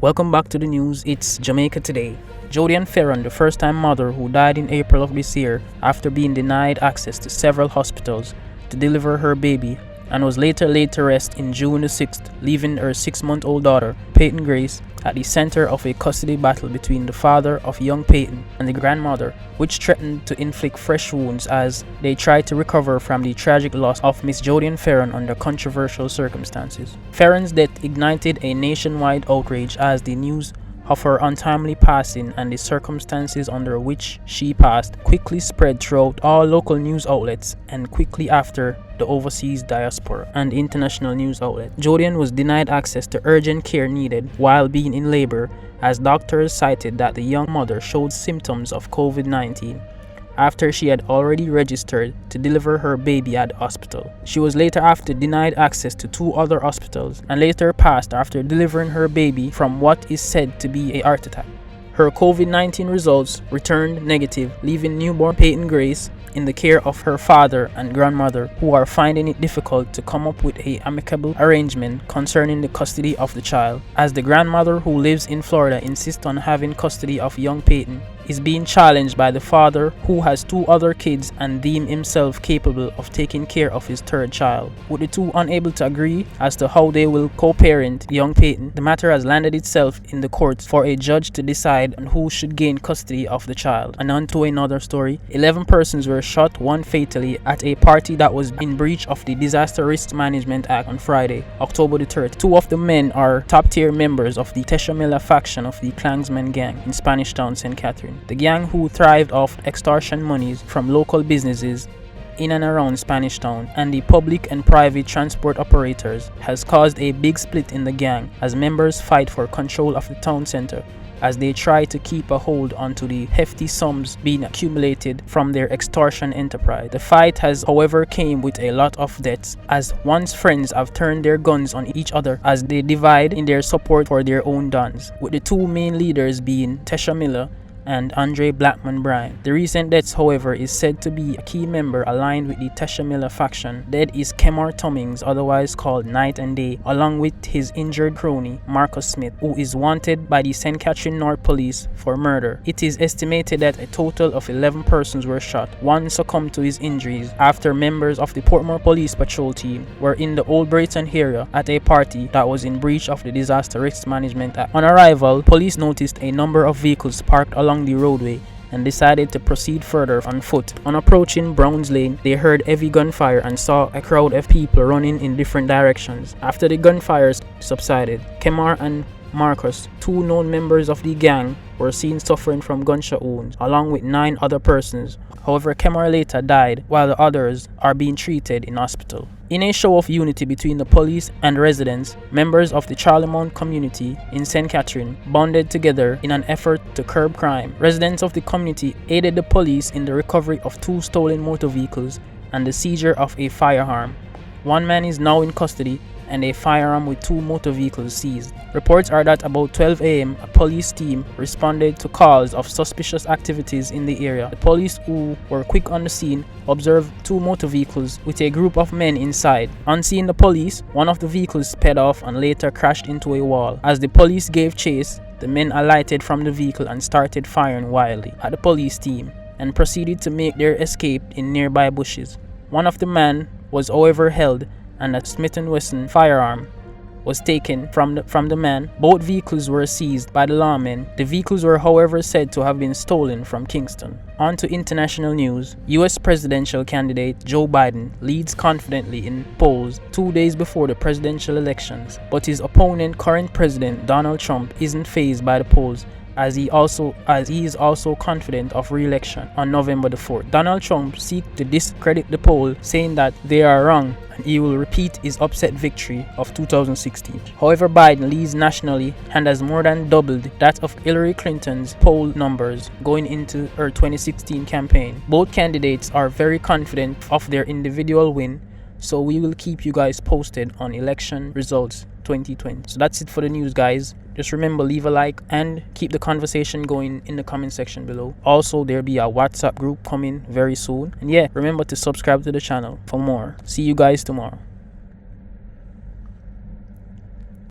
Welcome back to the news. It's Jamaica Today. Jodian, the first-time mother who died in April of this year after being denied access to several hospitals to deliver her baby, and was later laid to rest in June the 6th, leaving her 6-month-old daughter, Peyton Grace, at the center of a custody battle between the father of young Peyton and the grandmother, which threatened to inflict fresh wounds as they tried to recover from the tragic loss of Miss Jodian under controversial circumstances. Fearon's death ignited a nationwide outrage as the news of her untimely passing and the circumstances under which she passed quickly spread throughout all local news outlets and quickly after the overseas diaspora and international news outlet. Jodian was denied access to urgent care needed while being in labor, as doctors cited that the young mother showed symptoms of COVID-19 after she had already registered to deliver her baby at the hospital. She was later after denied access to 2 other hospitals and later passed after delivering her baby from what is said to be a heart attack. Her COVID-19 results returned negative, leaving newborn Peyton Grace in the care of her father and grandmother, who are finding it difficult to come up with an amicable arrangement concerning the custody of the child, as the grandmother, who lives in Florida, insists on having custody of young Peyton, is being challenged by the father, who has 2 other kids and deemed himself capable of taking care of his 3rd child. With the 2 unable to agree as to how they will co-parent young Peyton, the matter has landed itself in the courts for a judge to decide on who should gain custody of the child. And on to another story. 11 persons were shot, 1 fatally, at a party that was in breach of the Disaster Risk Management Act on Friday, October the 3rd. 2 of the men are top-tier members of the Teshamila faction of the Klansmen gang in Spanish Town, St. Catherine. The gang, who thrived off extortion monies from local businesses in and around Spanish Town and the public and private transport operators, has caused a big split in the gang as members fight for control of the town center as they try to keep a hold onto the hefty sums being accumulated from their extortion enterprise. The fight has, however, came with a lot of deaths, as once friends have turned their guns on each other as they divide in their support for their own dons, with the 2 main leaders being Teshamila and Andre Blackman Bryan. The recent deaths, however, is said to be a key member aligned with the Teshamila faction. Dead is Kemar Tummings, otherwise called Night and Day, along with his injured crony Marcus Smith, who is wanted by the St. Catherine North Police for murder. It is estimated that a total of 11 persons were shot. 1 succumbed to his injuries after members of the Portmore Police Patrol team were in the Old Brayton area at a party that was in breach of the Disaster Risk Management Act. On arrival, police noticed a number of vehicles parked along the roadway and decided to proceed further on foot. On approaching Browns Lane, they heard heavy gunfire and saw a crowd of people running in different directions. After the gunfires subsided, Kemar and Marcus, 2 known members of the gang, were seen suffering from gunshot wounds, along with 9 other persons. However, Kemar later died, while the others are being treated in hospital. In a show of unity between the police and residents, members of the Charlemont community in St. Catherine bonded together in an effort to curb crime. Residents of the community aided the police in the recovery of 2 stolen motor vehicles and the seizure of a firearm. 1 man is now in custody and a firearm with 2 motor vehicles seized. Reports are that about 12 a.m. a police team responded to calls of suspicious activities in the area. The police, who were quick on the scene, observed 2 motor vehicles with a group of men inside. On seeing the police, one of the vehicles sped off and later crashed into a wall. As the police gave chase, the men alighted from the vehicle and started firing wildly at the police team and proceeded to make their escape in nearby bushes. One of the men was, however, held, and a Smith & Wesson firearm was taken from the man. Both vehicles were seized by the lawmen. The vehicles were, however, said to have been stolen from Kingston. On to international news. U.S. presidential candidate Joe Biden leads confidently in polls 2 days before the presidential elections, but his opponent, current President Donald Trump, isn't fazed by the polls, as he is also confident of re-election on November the 4th. Donald Trump seeks to discredit the poll, saying that they are wrong and he will repeat his upset victory of 2016. However, Biden leads nationally and has more than doubled that of Hillary Clinton's poll numbers going into her 2016 campaign. Both candidates are very confident of their individual win, so we will keep you guys posted on election results 2020. So that's it for the news, guys. Just remember, leave a like and keep the conversation going in the comment section below. Also, there'll be a WhatsApp group coming very soon. And yeah, remember to subscribe to the channel for more. See you guys tomorrow.